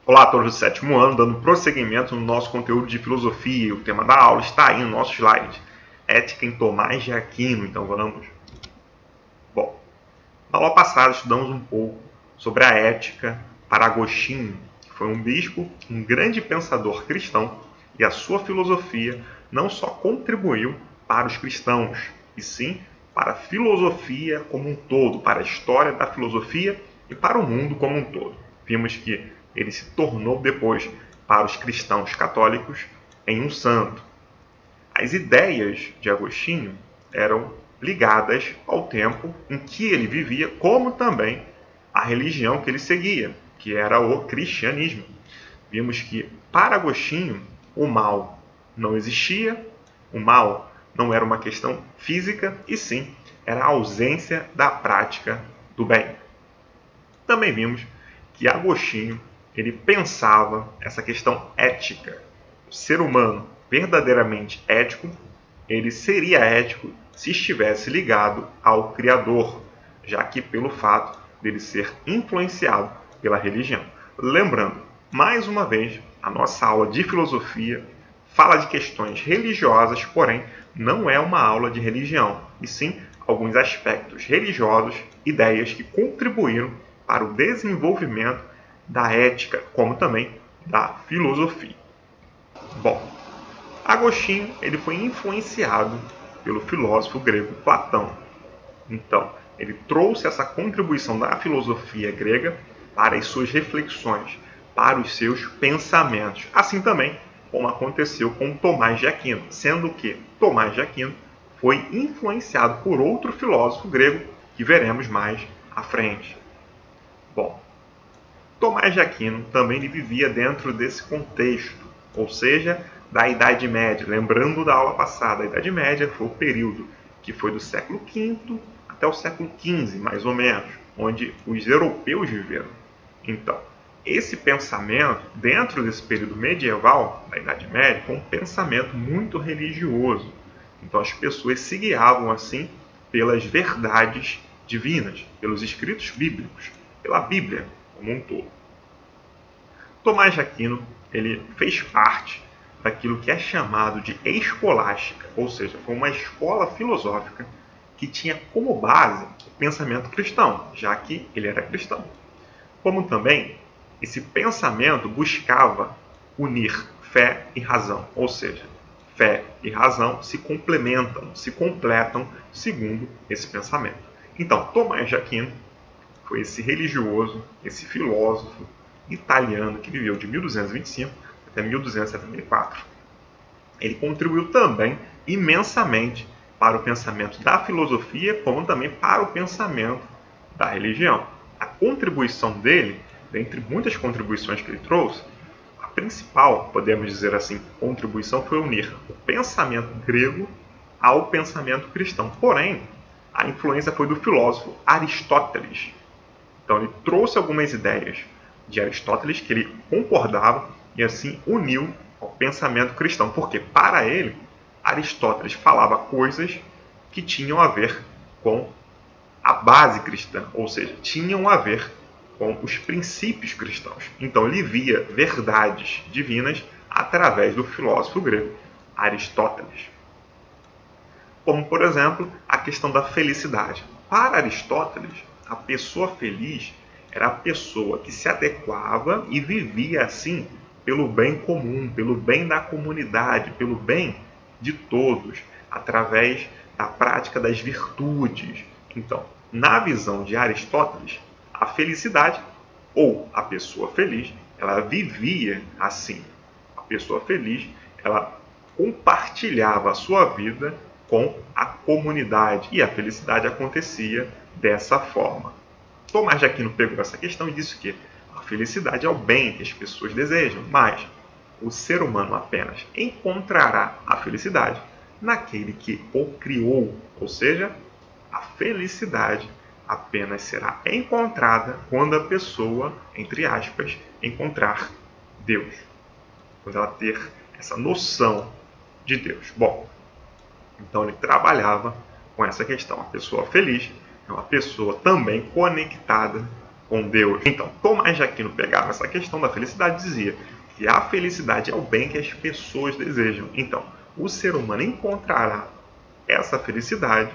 Olá a todos do sétimo ano, dando prosseguimento no nosso conteúdo de filosofia. O tema da aula está aí no nosso slide. Ética em Tomás de Aquino. Então vamos. Bom, na aula passada estudamos um pouco sobre a ética para Agostinho, que foi um bispo, um grande pensador cristão, e a sua filosofia não só contribuiu para os cristãos, e sim para a filosofia como um todo, para a história da filosofia e para o mundo como um todo. Vimos que ele se tornou depois, para os cristãos católicos, em um santo. As ideias de Agostinho eram ligadas ao tempo em que ele vivia, como também à religião que ele seguia, que era o cristianismo. Vimos que, para Agostinho, o mal não existia, o mal não era uma questão física, e sim era a ausência da prática do bem. Também vimos que Agostinho ele pensava essa questão ética. O ser humano verdadeiramente ético, ele seria ético se estivesse ligado ao Criador, já que pelo fato dele ser influenciado pela religião. Lembrando, mais uma vez, a nossa aula de filosofia fala de questões religiosas, porém não é uma aula de religião, e sim alguns aspectos religiosos, ideias que contribuíram para o desenvolvimento da ética, como também da filosofia. Bom, Agostinho ele foi influenciado pelo filósofo grego Platão. Então, ele trouxe essa contribuição da filosofia grega para as suas reflexões, para os seus pensamentos. Assim também como aconteceu com Tomás de Aquino, sendo que Tomás de Aquino foi influenciado por outro filósofo grego que veremos mais à frente. Bom, Tomás de Aquino também vivia dentro desse contexto, ou seja, da Idade Média. Lembrando da aula passada, a Idade Média foi o período que foi do século V até o século XV, mais ou menos, onde os europeus viveram. Então, esse pensamento, dentro desse período medieval, da Idade Média, foi um pensamento muito religioso. Então, as pessoas se guiavam, assim, pelas verdades divinas, pelos escritos bíblicos, pela Bíblia como um todo. Tomás de Aquino ele fez parte daquilo que é chamado de escolástica, ou seja, foi uma escola filosófica que tinha como base o pensamento cristão, já que ele era cristão. Como também esse pensamento buscava unir fé e razão, ou seja, fé e razão se complementam, se completam segundo esse pensamento. Então, Tomás de Aquino foi esse religioso, esse filósofo italiano que viveu de 1225 até 1274. Ele contribuiu também imensamente para o pensamento da filosofia, como também para o pensamento da religião. A contribuição dele, dentre muitas contribuições que ele trouxe, a principal, podemos dizer assim, contribuição foi unir o pensamento grego ao pensamento cristão. Porém, a influência foi do filósofo Aristóteles. Então ele trouxe algumas ideias de Aristóteles que ele concordava e assim uniu ao pensamento cristão. Porque para ele, Aristóteles falava coisas que tinham a ver com a base cristã, ou seja, tinham a ver com os princípios cristãos. Então ele via verdades divinas através do filósofo grego Aristóteles. Como, por exemplo, a questão da felicidade. Para Aristóteles, a pessoa feliz era a pessoa que se adequava e vivia assim pelo bem comum, pelo bem da comunidade, pelo bem de todos, através da prática das virtudes. Então, na visão de Aristóteles, a felicidade ou a pessoa feliz, ela vivia assim. A pessoa feliz, ela compartilhava a sua vida com a comunidade e a felicidade acontecia dessa forma. Tomás de Aquino pegou essa questão e disse que a felicidade é o bem que as pessoas desejam, mas o ser humano apenas encontrará a felicidade naquele que o criou, ou seja, a felicidade apenas será encontrada quando a pessoa, entre aspas, encontrar Deus, quando ela ter essa noção de Deus. Bom, então ele trabalhava com essa questão. A pessoa feliz é uma pessoa também conectada com Deus. Então, Tomás de Aquino pegava essa questão da felicidade e dizia que a felicidade é o bem que as pessoas desejam. Então, o ser humano encontrará essa felicidade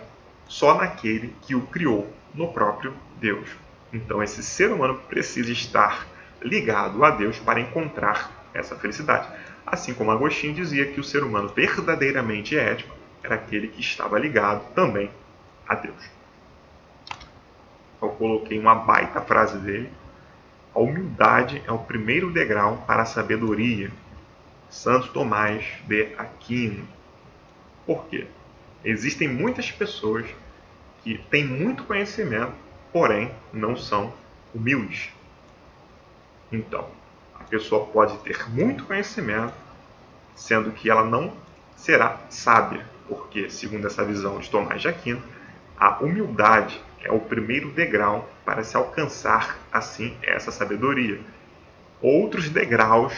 só naquele que o criou, no próprio Deus. Então, esse ser humano precisa estar ligado a Deus para encontrar essa felicidade. Assim como Agostinho dizia que o ser humano verdadeiramente ético era aquele que estava ligado também a Deus. Eu coloquei uma baita frase dele. A humildade é o primeiro degrau para a sabedoria. Santo Tomás de Aquino. Por quê? Existem muitas pessoas que têm muito conhecimento, porém não são humildes. Então, a pessoa pode ter muito conhecimento, sendo que ela não será sábia, porque, segundo essa visão de Tomás de Aquino, a humildade é o primeiro degrau para se alcançar, assim, essa sabedoria. Outros degraus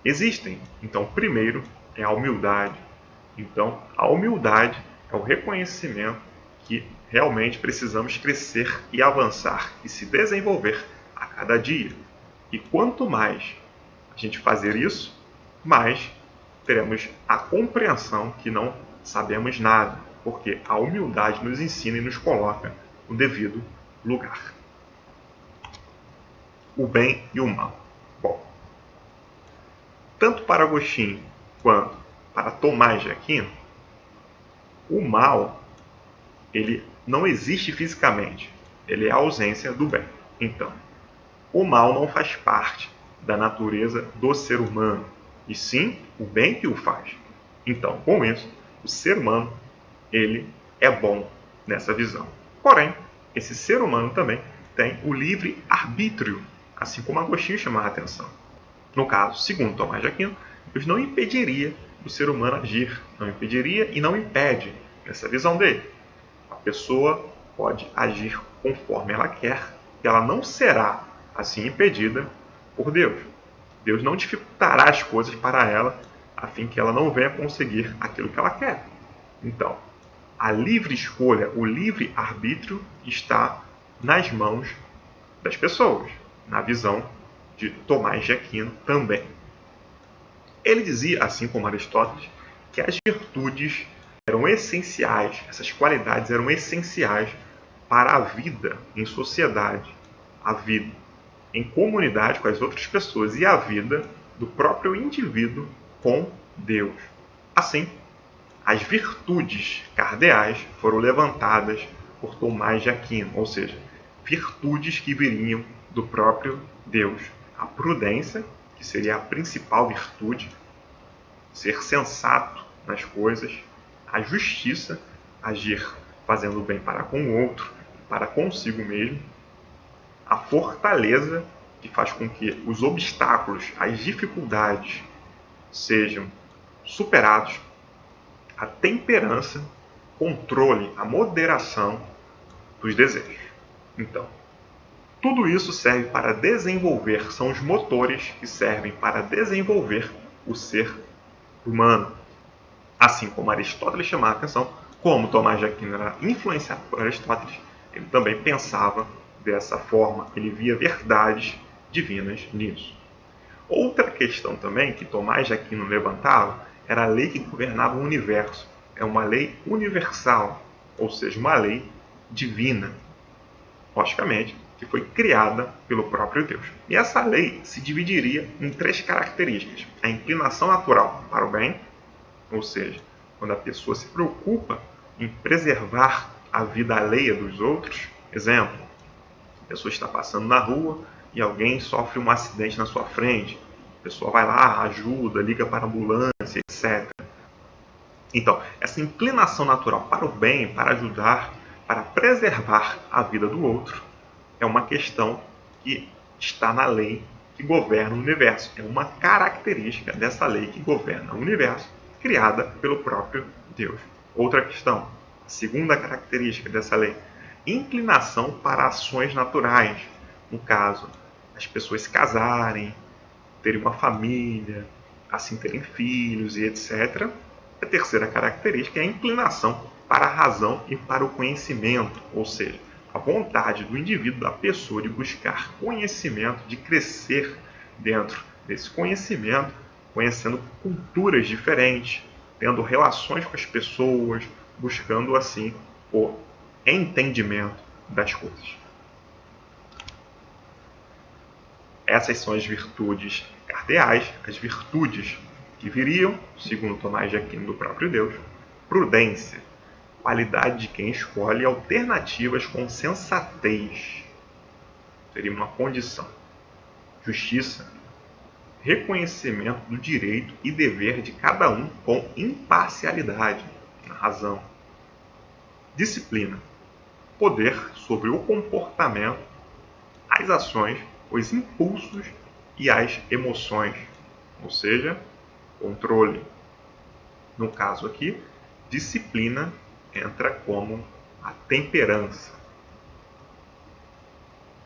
existem. Então, primeiro é a humildade. Então, a humildade é o reconhecimento que realmente precisamos crescer e avançar e se desenvolver a cada dia. E quanto mais a gente fazer isso, mais teremos a compreensão que não sabemos nada, porque a humildade nos ensina e nos coloca no devido lugar. O bem e o mal. Bom, tanto para Agostinho quanto para Tomás de Aquino, o mal ele não existe fisicamente, ele é a ausência do bem. Então, o mal não faz parte da natureza do ser humano, e sim o bem que o faz. Então, com isso, o ser humano ele é bom nessa visão. Porém, esse ser humano também tem o livre arbítrio, assim como Agostinho chamava a atenção. No caso, segundo Tomás de Aquino, Deus não impediria o ser humano agir, não impediria e não impede, nessa visão dele. A pessoa pode agir conforme ela quer, e ela não será assim impedida por Deus. Deus não dificultará as coisas para ela, a fim que ela não venha conseguir aquilo que ela quer. Então, a livre escolha, o livre arbítrio está nas mãos das pessoas, na visão de Tomás de Aquino também. Ele dizia, assim como Aristóteles, que as virtudes eram essenciais, essas qualidades eram essenciais para a vida em sociedade, a vida em comunidade com as outras pessoas e a vida do próprio indivíduo com Deus. Assim, as virtudes cardeais foram levantadas por Tomás de Aquino, ou seja, virtudes que viriam do próprio Deus. A prudência, que seria a principal virtude, ser sensato nas coisas, a justiça, agir fazendo o bem para com o outro, para consigo mesmo, a fortaleza, que faz com que os obstáculos, as dificuldades sejam superados, a temperança, controle, a moderação dos desejos. Então, tudo isso serve para desenvolver, são os motores que servem para desenvolver o ser humano. Assim como Aristóteles chamava a atenção, como Tomás de Aquino era influenciado por Aristóteles, ele também pensava dessa forma, ele via verdades divinas nisso. Outra questão também que Tomás de Aquino levantava era a lei que governava o universo. É uma lei universal, ou seja, uma lei divina, logicamente, que foi criada pelo próprio Deus. E essa lei se dividiria em 3 características. A inclinação natural para o bem, ou seja, quando a pessoa se preocupa em preservar a vida alheia dos outros. Exemplo, a pessoa está passando na rua e alguém sofre um acidente na sua frente. A pessoa vai lá, ajuda, liga para a ambulância, etc. Então, essa inclinação natural para o bem, para ajudar, para preservar a vida do outro, é uma questão que está na lei que governa o universo. É uma característica dessa lei que governa o universo, criada pelo próprio Deus. Outra questão, a segunda característica dessa lei, inclinação para ações naturais. No caso, as pessoas se casarem, terem uma família, assim terem filhos e etc. A terceira característica é a inclinação para a razão e para o conhecimento, ou seja, a vontade do indivíduo, da pessoa, de buscar conhecimento, de crescer dentro desse conhecimento, conhecendo culturas diferentes, tendo relações com as pessoas, buscando assim o entendimento das coisas. Essas são as virtudes cardeais, as virtudes que viriam, segundo Tomás de Aquino, do próprio Deus: prudência, qualidade de quem escolhe alternativas com sensatez, seria uma condição; justiça, reconhecimento do direito e dever de cada um com imparcialidade na razão; disciplina, poder sobre o comportamento, as ações, os impulsos e as emoções, ou seja, controle. No caso aqui, disciplina entra como a temperança.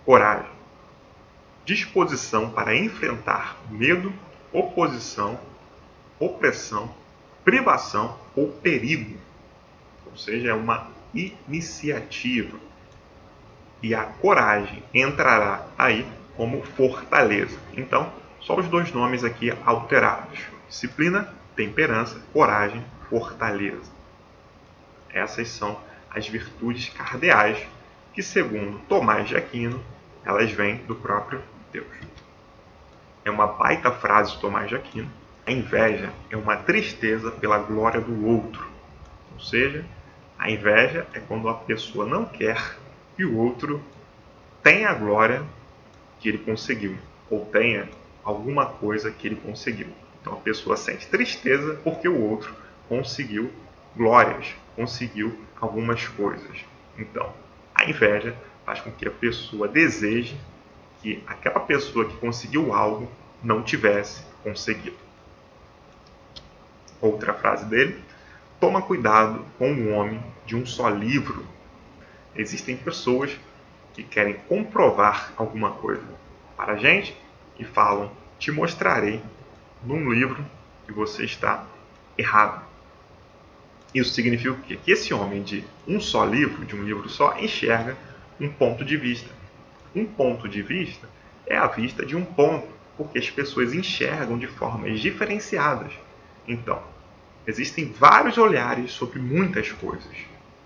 Coragem, disposição para enfrentar medo, oposição, opressão, privação ou perigo, ou seja, é uma iniciativa. E a coragem entrará aí como fortaleza. Então, só os dois nomes aqui alterados: disciplina, temperança; coragem, fortaleza. Essas são as virtudes cardeais que, segundo Tomás de Aquino, elas vêm do próprio Deus. É uma baita frase de Tomás de Aquino: a inveja é uma tristeza pela glória do outro. Ou seja, a inveja é quando a pessoa não quer que o outro tenha a glória que ele conseguiu, ou tenha alguma coisa que ele conseguiu. Então a pessoa sente tristeza porque o outro conseguiu glórias, conseguiu algumas coisas. Então, a inveja faz com que a pessoa deseje que aquela pessoa que conseguiu algo não tivesse conseguido. Outra frase dele: toma cuidado com o homem de um só livro. Existem pessoas que querem comprovar alguma coisa para a gente e falam: te mostrarei num livro que você está errado. Isso significa o quê? Que esse homem de um só livro, de um livro só, enxerga um ponto de vista. Um ponto de vista é a vista de um ponto, porque as pessoas enxergam de formas diferenciadas. Então, existem vários olhares sobre muitas coisas.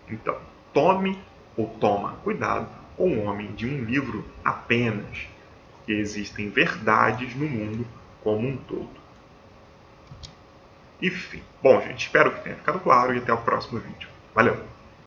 Então, toma cuidado com o homem de um livro apenas, porque existem verdades no mundo como um todo. Enfim, bom, gente, espero que tenha ficado claro e até o próximo vídeo. Valeu!